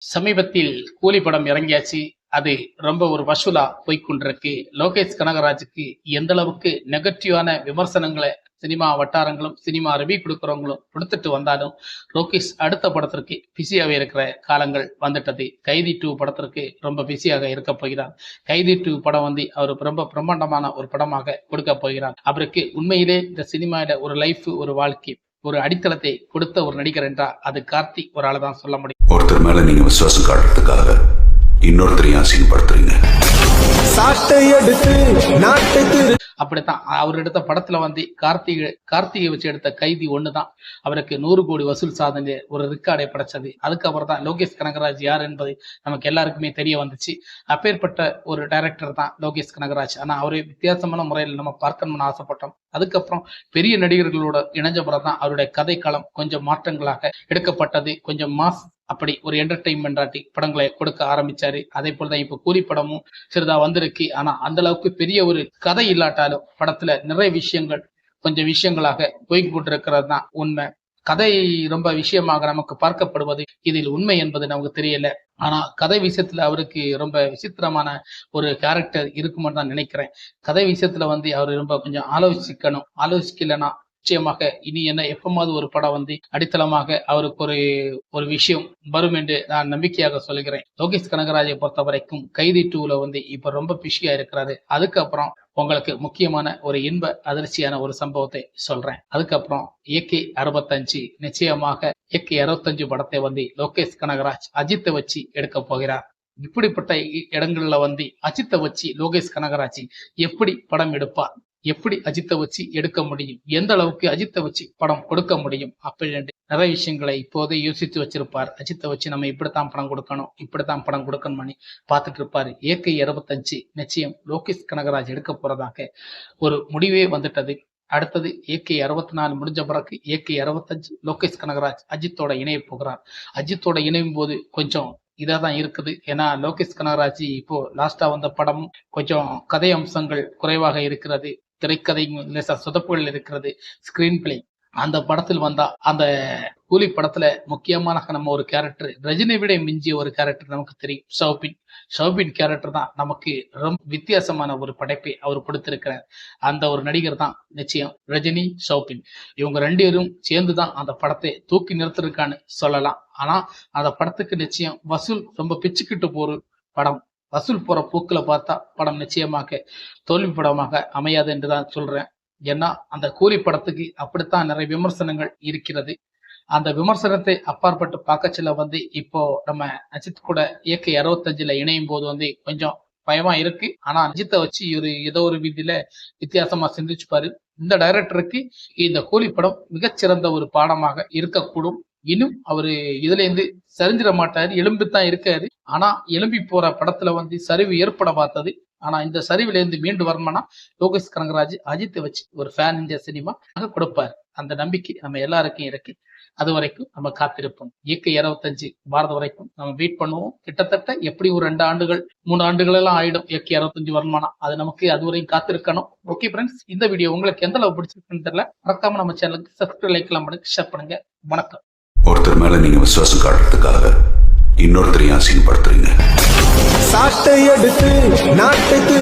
சமீபத்தில் கூலி படம் இறங்கியாச்சு. அது ரொம்ப ஒரு வசூலா போய்க்கொண்டிருக்கு. லோகேஷ் கனகராஜுக்கு எந்த அளவுக்கு நெகட்டிவான விமர்சனங்களை சினிமா வட்டாரங்களும், சினிமா ரிவ்யூ கொடுக்குறவங்களும் கொடுத்துட்டு வந்தாலும், லோகேஷ் அடுத்த படத்திற்கு பிஸியாவே இருக்கிற காலங்கள் வந்துட்டது. கைதி 2 படத்திற்கு ரொம்ப பிஸியாக இருக்க போகிறார். கைதி 2 படம் அவர் ரொம்ப பிரம்மாண்டமான ஒரு படமாக கொடுக்க போகிறார். அவருக்கு உண்மையிலே இந்த சினிமாவில ஒரு லைஃப், ஒரு வாழ்க்கை, ஒரு அடித்தளத்தை கொடுத்த ஒரு நடிகர் என்றால் அது கார்த்தி ஒரு ஆளு தான் சொல்ல முடியும். ஒருத்தர் மேல நீங்க விசுவாசம் காட்டுறதுக்காக இன்னொருத்தரையும் அசிங்கப்படுத்துறீங்க. அப்படித்தான் அவர் எடுத்த படத்துல கார்த்திகை வச்சு எடுத்த கைதி 1 தான் அவருக்கு 100 கோடி வசூல் சாதனை ஒரு ரெக்கார்டை படைச்சது. அதுக்கப்புறம் தான் லோகேஷ் கனகராஜ் யார் என்பது நமக்கு எல்லாருக்குமே தெரிய வந்துச்சு. அப்பேற்பட்ட ஒரு டைரக்டர் தான் லோகேஷ் கனகராஜ். ஆனா அவரை வித்தியாசமான முறையில் நம்ம பார்க்கணும்னு ஆசைப்பட்டோம். அதுக்கப்புறம் பெரிய நடிகர்களோட இணைஞ்ச பிறகு தான் அவருடைய கதை களம் கொஞ்சம் மாற்றங்களாக எடுக்கப்பட்டது. கொஞ்சம் மாஸ், அப்படி ஒரு என்டர்டைன்மெண்ட் படங்களை கொடுக்க ஆரம்பிச்சாரு. அதே போலதான் இப்ப கூலி படமும் சிறிதா வந்திருக்கு. ஆனா அந்த அளவுக்கு பெரிய ஒரு கதை இல்லாட்டாலும் படத்துல நிறைய விஷயங்கள் கொஞ்சம் விஷயங்களாக போய்கொண்டிருக்கிறது தான் உண்மை. கதை ரொம்ப விஷயமாக நமக்கு பார்க்கப்படுவது இதில் உண்மை என்பது நமக்கு தெரியல. ஆனா கதை விஷயத்துல அவருக்கு ரொம்ப விசித்திரமான ஒரு கேரக்டர் இருக்குமென்னு தான் நினைக்கிறேன். கதை விஷயத்துல அவர் ரொம்ப கொஞ்சம் ஆலோசிக்கணும். ஆலோசிக்கலன்னா நிச்சயமாக இனி என்ன எப்பமாவது ஒரு படம் அடித்தளமாக அவருக்கு ஒரு விஷயம் வரும் என்று நான் நம்பிக்கையாக சொல்கிறேன். லோகேஷ் கனகராஜை பொறுத்த வரைக்கும் கைதி 2ல இப்ப ரொம்ப பிஸியா இருக்கிறாரு. அதுக்கப்புறம் உங்களுக்கு முக்கியமான ஒரு இன்ப அதிர்ச்சியான ஒரு சம்பவத்தை சொல்றேன். அதுக்கப்புறம் AK 65 நிச்சயமாக AK 65 படத்தை லோகேஷ் கனகராஜ் அஜித்தை வச்சு எடுக்க போகிறார். இப்படிப்பட்ட இடங்கள்ல அஜித்தை வச்சு லோகேஷ் கனகராஜ் எப்படி படம் எடுப்பார், எப்படி அஜித்தை வச்சு எடுக்க முடியும், எந்த அளவுக்கு அஜித்தை வச்சு படம் கொடுக்க முடியும் அப்படின்னு நிறைய விஷயங்களை இப்போதே யோசித்து வச்சிருப்பார். அஜித்தை வச்சு நம்ம இப்படித்தான் படம் கொடுக்கணும், இப்படித்தான் படம் கொடுக்கணும்னு பார்த்துட்டு இருப்பாரு. AK 65 நிச்சயம் லோகேஷ் கனகராஜ் எடுக்க போறதாக ஒரு முடிவே வந்துட்டது. அடுத்தது AK 64 முடிஞ்ச பிறகு AK 65 லோகேஷ் கனகராஜ் அஜித்தோட இணைய போகிறார். அஜித்தோட இணையும் போது கொஞ்சம் இதாதான் இருக்குது. ஏன்னா லோகேஷ் கனகராஜ் இப்போ லாஸ்டா வந்த படம் கொஞ்சம் கதை அம்சங்கள் குறைவாக இருக்கிறது. திரைக்கதை சொதப்புகள் இருக்கிறது. ஸ்கிரீன் பிளே அந்த படத்தில் அந்த கூலி படத்துல முக்கியமான நம்ம ஒரு கேரக்டர், ரஜினி விட மிஞ்சிய ஒரு கேரக்டர் நமக்கு தெரியும். ஷௌபின் கேரக்டர் தான் நமக்கு ரொம்ப வித்தியாசமான ஒரு படைப்பை அவர் கொடுத்திருக்கிறார். அந்த ஒரு நடிகர் தான் நிச்சயம் ரஜினி, ஷௌபின். இவங்க 2 பேரும் சேர்ந்துதான் அந்த படத்தை தூக்கி நிறுத்திருக்கான்னு சொல்லலாம். ஆனா அந்த படத்துக்கு நிச்சயம் வசூல் ரொம்ப பிச்சுக்கிட்டு போற படம். வசூல் போற போக்குல பார்த்தா படம் நிச்சயமாக தோல்வி படமாக அமையாது என்றுதான் சொல்றேன். ஏன்னா அந்த கூலி படத்துக்கு அப்படித்தான் நிறைய விமர்சனங்கள் இருக்கிறது. அந்த விமர்சனத்தை அப்பாற்பட்டு பார்க்கச்சில இப்போ நம்ம அஜித் கூட AK 65 இணையும் போது கொஞ்சம் பயமா இருக்கு. ஆனா அஜித்தை வச்சு ஏதோ ஒரு வீதியில வித்தியாசமா சிந்திச்சுப்பாரு. இந்த டைரக்டருக்கு இந்த கூலி படம் மிகச்சிறந்த ஒரு பாடமாக இருக்கக்கூடும். இன்னும் அவரு இதுல இருந்து சரிஞ்சிட மாட்டாரு, எலும்பித்தான் இருக்காரு. ஆனா எலும்பி போற படத்துல சரிவு ஏற்பட பார்த்தது. ஆனா இந்த சரிவுல இருந்து மீண்டு வரணும்னா லோகேஷ் கனகராஜ் அஜித்தை வச்சு ஒரு ஃபேன் இந்தியா சினிமா கொடுப்பாரு. அந்த நம்பிக்கை நம்ம எல்லாருக்கும் இருக்கு. அது வரைக்கும் நம்ம காத்திருப்போம். AK 65 பாரத வரைக்கும் நம்ம வெயிட் பண்ணுவோம். கிட்டத்தட்ட எப்படி ஒரு 2 ஆண்டுகள் 3 ஆண்டுகள் எல்லாம் ஆயிடும் AK 65 வருமானம். அது நமக்கு அதுவரையும் காத்திருக்கணும். ஓகே ஃப்ரெண்ட்ஸ், இந்த வீடியோ உங்களுக்கு எந்த அளவு பிடிச்சிருக்குன்னு தெரியல. மறக்காம நம்ம சேனலுக்கு சப்ஸ்கிரைப், லைக் எல்லாம் பண்ணுங்க, ஷேர் பண்ணுங்க. வணக்கம். ஒருத்தர் மேல நீங்க விசுவாசம் காட்டுறதுக்காக இன்னொருத்தரையும் அசிங்கப்படுத்துறீங்க.